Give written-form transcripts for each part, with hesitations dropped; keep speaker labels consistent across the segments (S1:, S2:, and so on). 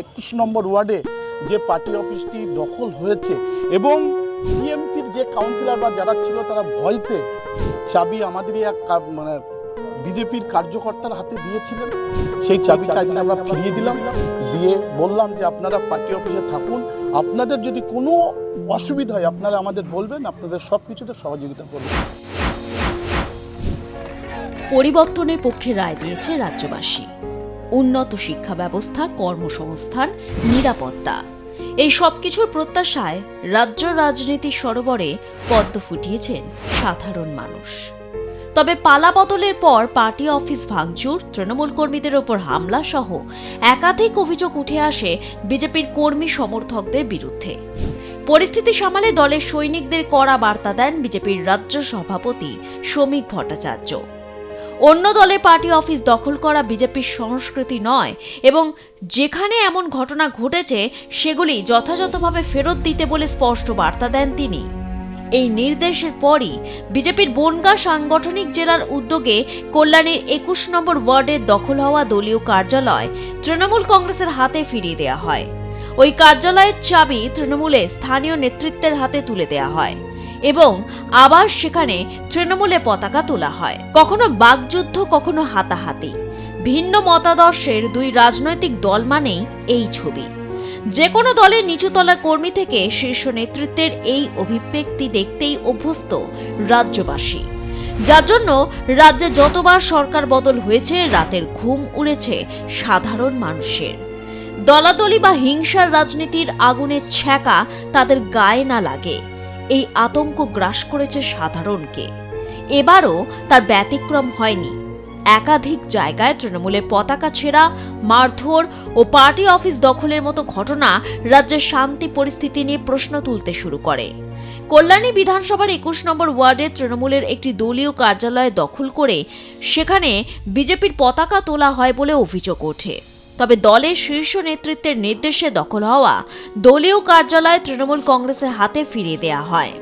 S1: 21 নম্বর ওয়ার্ডে যে পার্টি অফিসটি দখল হয়েছে এবং টিএমসির যে কাউন্সিলর বা যারা ছিল তারা ভয়তে চাবি আমাদেরই এক বিজেপির কার্যকর্তার হাতে দিয়েছিলেন। সেই চাবিটা আজকে আমরা ফিরিয়ে দিলাম, দিয়ে বললাম যে আপনারা পার্টি অফিসে থাকুন, আপনাদের যদি কোনো অসুবিধা হয় আপনারা আমাদের বলবেন, আপনাদের সব কিছুতে সহযোগিতা করবেন।
S2: পরিবর্তনের পক্ষে রায় দিয়েছে রাজ্যবাসী। উন্নত শিক্ষা ব্যবস্থা, কর্মসংস্থান, নিরাপত্তা, এই সবকিছুর প্রত্যাশায় রাজ্য রাজনীতির সরোবরে পদ্ম ফুটিয়েছেন সাধারণ মানুষ। তবে পালা বদলের পর পার্টি অফিস ভাঙচুর, তৃণমূল কর্মীদের ওপর হামলা সহ একাধিক অভিযোগ উঠে আসে বিজেপির কর্মী সমর্থকদের বিরুদ্ধে। পরিস্থিতি সামালে দলের সৈনিকদের কড়া বার্তা দেন বিজেপির রাজ্য সভাপতি শ্রমিক ভট্টাচার্য। অন্য দলে পার্টি অফিস দখল করা বিজেপির সংস্কৃতি নয় এবং যেখানে এমন ঘটনা ঘটেছে সেগুলি যথাযথভাবে ফেরত দিতে বলে স্পষ্ট বার্তা দেন তিনি। এই নির্দেশের পরই বিজেপির বনগাঁ সাংগঠনিক জেলার উদ্যোগে কল্যাণীর 21 নম্বর ওয়ার্ডের দখল হওয়া দলীয় কার্যালয় তৃণমূল কংগ্রেসের হাতে ফিরিয়ে দেওয়া হয়। ওই কার্যালয়ের চাবি তৃণমূলের স্থানীয় নেতৃত্বের হাতে তুলে দেওয়া হয় এবং আবার সেখানে তৃণমূলের পতাকা তোলা হয়। কখনো বাকযুদ্ধ, কখনো হাতাহাতি। ভিন্ন মতাদর্শের দুই রাজনৈতিক দল মানেই এই ছবি। যে কোনো দলের নিচুতলা কর্মী থেকে শীর্ষ নেতৃত্বের এই অভিব্যক্তি দেখতেই অভ্যস্ত রাজ্যবাসী, যার জন্য রাজ্যে যতবার সরকার বদল হয়েছে রাতের ঘুম উড়েছে সাধারণ মানুষের। দলাদলি বা হিংসার রাজনীতির আগুনের ছ্যাঁকা তাদের গায়ে না লাগে, এই আতঙ্ক গ্রাস করেছে সাধারণকে। এবারও তার ব্যতিক্রম হয়নি। একাধিক জায়গায় তৃণমূলের পতাকা ছেঁড়া, মারধর ও পার্টি অফিস দখলের মতো ঘটনা রাজ্যের শান্তি পরিস্থিতি নিয়ে প্রশ্ন তুলতে শুরু করে। কল্যাণী বিধানসভার 21 নম্বর ওয়ার্ডে তৃণমূলের একটি দলীয় কার্যালয় দখল করে সেখানে বিজেপির পতাকা তোলা হয় বলে অভিযোগ ওঠে। তবে দলের শীর্ষ নেতৃত্বের নির্দেশে দখল হওয়া দলীয় কার্যালয় তৃণমূল কংগ্রেসের হাতে ফিরিয়ে দেওয়া হয়।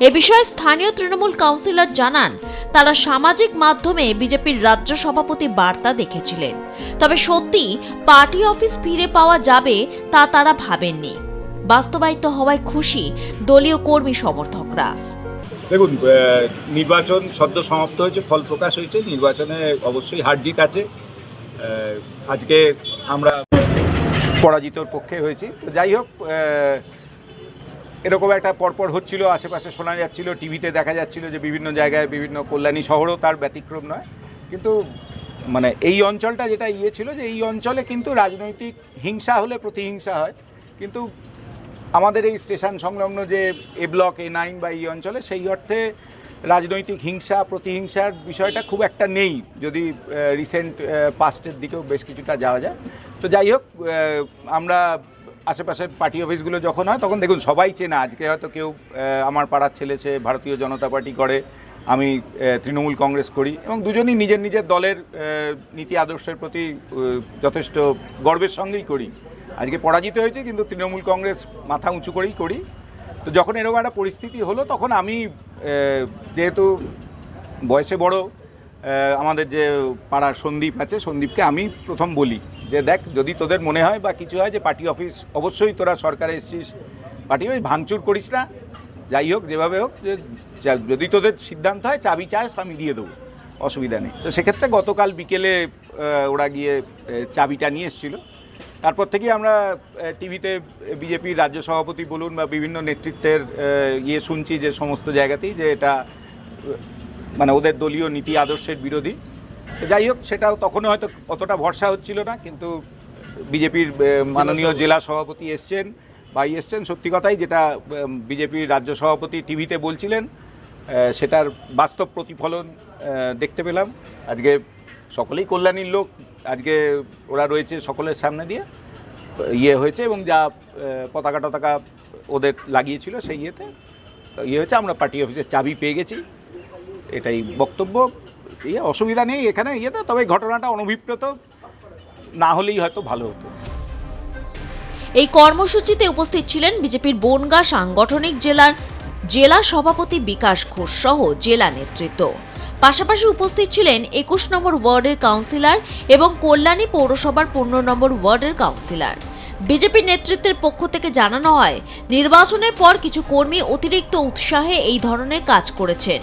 S2: এ বিষয়ে স্থানীয় তৃণমূল কাউন্সিলর জানান, তারা সামাজিক মাধ্যমে বিজেপির রাজ্য সভাপতি বার্তা দেখেছিলেন, তবে সত্যি পার্টি অফিস ফিরে পাওয়া যাবে তা তারা ভাবেননি। বাস্তবায়িত হওয়ায় খুশি দলীয় কর্মী সমর্থকরা।
S3: দেখুন, নির্বাচন সদ্য সমাপ্ত হয়েছে, ফল প্রকাশ হয়েছে। নির্বাচনে অবশ্যই হার জিত আছে। আজকে আমরা পরাজিতর পক্ষে হয়েছি। তো যাই হোক, এরকম একটা পরপর হচ্ছিল, আশেপাশে শোনা যাচ্ছিল, টিভিতে দেখা যাচ্ছিল যে বিভিন্ন জায়গায়, বিভিন্ন কল্যাণী শহরও তার ব্যতিক্রম নয়। কিন্তু এই অঞ্চলটা যেটা ছিল যে এই অঞ্চলে কিন্তু রাজনৈতিক হিংসা হলে প্রতিহিংসা হয়, কিন্তু আমাদের এই স্টেশন সংলগ্ন যে এ ব্লক, A9 বা এই অঞ্চলে সেই অর্থে রাজনৈতিক হিংসা, প্রতিহিংসার বিষয়টা খুব একটা নেই, যদি রিসেন্ট পাস্টের দিকেও বেশ কিছুটা যাওয়া যায়। তো যাই হোক, আমরা আশেপাশের পার্টি অফিসগুলো যখন হয় তখন দেখুন সবাই চেনা। আজকে হয়তো কেউ আমার পাড়ার ছেলে, সে ভারতীয় জনতা পার্টি করে, আমি তৃণমূল কংগ্রেস করি, এবং দুজনই নিজের নিজের দলের নীতি আদর্শের প্রতি যথেষ্ট গর্বের সঙ্গেই করি। আজকে পরাজিত হয়েছে কিন্তু তৃণমূল কংগ্রেস মাথা উঁচু করেই করি। তো যখন এরকম একটা পরিস্থিতি হলো তখন আমি, যেহেতু বয়সে বড়, আমাদের যে পাড়ার সন্দীপ আছে, সন্দীপকে আমি প্রথম বলি যে দেখ, যদি তোদের মনে হয় বা কিছু হয় যে পার্টি অফিস, অবশ্যই তোরা সরকারে এসছিস, পার্টি অফিস ভাঙচুর করিস না, যাই হোক যেভাবে হোক, যে যদি তোদের সিদ্ধান্ত হয় চাবি চাস আমি দিয়ে দেবো, অসুবিধা নেই। তো সেক্ষেত্রে গতকাল বিকেলে ওরা গিয়ে চাবিটা নিয়ে এসেছিল। তারপর থেকেই আমরা টিভিতে বিজেপির রাজ্য সভাপতি বলুন বা বিভিন্ন নেতৃত্বের শুনছি যে সমস্ত জায়গাতেই যে এটা ওদের দলীয় নীতি আদর্শের বিরোধী। তো যাই হোক, সেটাও তখনও হয়তো অতটা ভরসা হচ্ছিল না, কিন্তু বিজেপির মাননীয় জেলা সভাপতি এসছেন, ভাই এসছেন, সত্যি কথাই যেটা বিজেপির রাজ্য সভাপতি টিভিতে বলছিলেন সেটার বাস্তব প্রতিফলন দেখতে পেলাম। আজকে সকলেই কল্যাণীর লোক, আজকে ওরা রয়েছে সকলের সামনে দিয়ে হয়েছে, এবং যা পতাকা টতাকা ওদের লাগিয়েছিল সেই হয়েছে। আমরা পার্টি অফিসের চাবি পেয়ে গেছি, এটাই বক্তব্য। অসুবিধা নেই এখানে তবে ঘটনাটা অনভিপ্রেত না হলেই হয়তো ভালো হতো।
S2: এই কর্মসূচিতে উপস্থিত ছিলেন বিজেপির বনগাঁ সাংগঠনিক জেলার জেলা সভাপতি বিকাশ ঘোষ সহ জেলা নেতৃত্ব। পাশাপাশি উপস্থিত ছিলেন 21 নম্বর ওয়ার্ডের কাউন্সিলর এবং কল্যাণী পৌরসভার 15 নম্বর ওয়ার্ডের কাউন্সিলর। বিজেপি নেতৃত্বের পক্ষ থেকে জানানো হয়, নির্বাচনের পর কিছু কর্মী অতিরিক্ত উৎসাহে এই ধরনের কাজ করেছেন,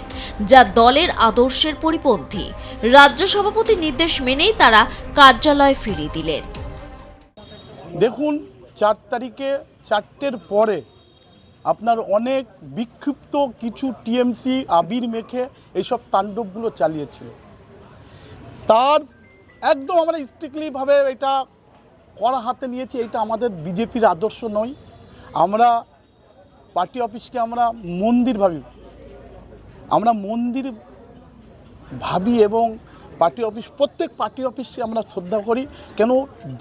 S2: যা দলের আদর্শের পরিপন্থী। রাজ্য সভাপতির নির্দেশ মেনেই তারা কার্যালয়ে ফিরিয়ে দিলেন।
S1: দেখুন, 4 তারিখে 4টের পরে আপনার অনেক বিক্ষিপ্ত কিছু টিএমসি আবির মেখে এইসব তাণ্ডবগুলো চালিয়েছিল। তার একদম আমরা স্ট্রিক্টলিভাবে এটা কড়া হাতে নিয়েছি। এটা আমাদের বিজেপির আদর্শ নয়। আমরা পার্টি অফিসকে আমরা মন্দির ভাবি এবং পার্টি অফিস, প্রত্যেক পার্টি অফিসকে আমরা শ্রদ্ধা করি। কেন,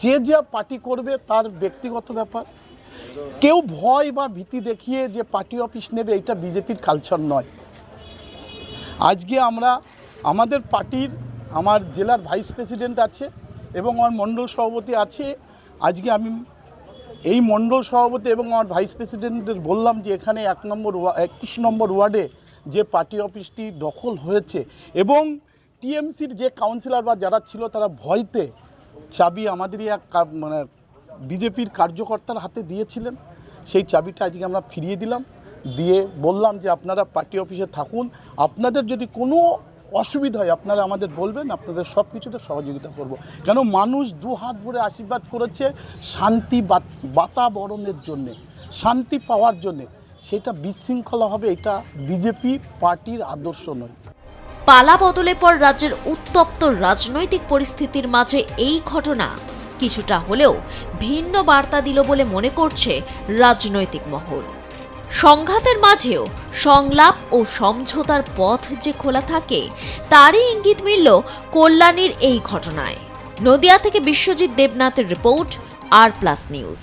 S1: যে যা পার্টি করবে তার ব্যক্তিগত ব্যাপার। কেউ ভয় বা ভীতি দেখিয়ে যে পার্টি অফিস নেবে, এটা বিজেপির কালচার নয়। আজকে আমরা আমাদের পার্টির, আমার জেলার ভাইস প্রেসিডেন্ট আছে এবং আমার মণ্ডল সভাপতি আছে। আজকে আমি এই মণ্ডল সভাপতি এবং আমার ভাইস প্রেসিডেন্টের বললাম যে এখানে 21 নম্বর ওয়ার্ডে যে পার্টি অফিসটি দখল হয়েছে এবং টিএমসির যে কাউন্সিলর বা যারা ছিল তারা ভয়তে চাবি আমাদেরই এক বিজেপির কার্যকর্তার হাতে দিয়েছিলেন। সেই চাবিটা আজকে আমরা ফিরিয়ে দিলাম, দিয়ে বললাম যে আপনারা পার্টি অফিসে থাকুন, আপনাদের যদি কোনো অসুবিধা হয় আপনারা আমাদের বলবেন, আপনাদের সব কিছুতে সহযোগিতা করব। কেন, মানুষ দু হাত ভরে আশীর্বাদ করেছে শান্তি বাতাবরণের জন্যে, শান্তি পাওয়ার জন্যে। সেটা বিশৃঙ্খলা হবে, এটা বিজেপি পার্টির আদর্শ নয়।
S2: পালা বদলের পর রাজ্যের উত্তপ্ত রাজনৈতিক পরিস্থিতির মাঝে এই ঘটনা কিছুটা হলেও ভিন্ন বার্তা দিল বলে মনে করছে রাজনৈতিক মহল। সংঘাতের মাঝেও সংলাপ ও সমঝোতার পথ যে খোলা থাকে, তারই ইঙ্গিত মিলল কল্যাণীর এই ঘটনায়। নদিয়া থেকে বিশ্বজিৎ দেবনাথের রিপোর্ট, আর প্লাস নিউজ।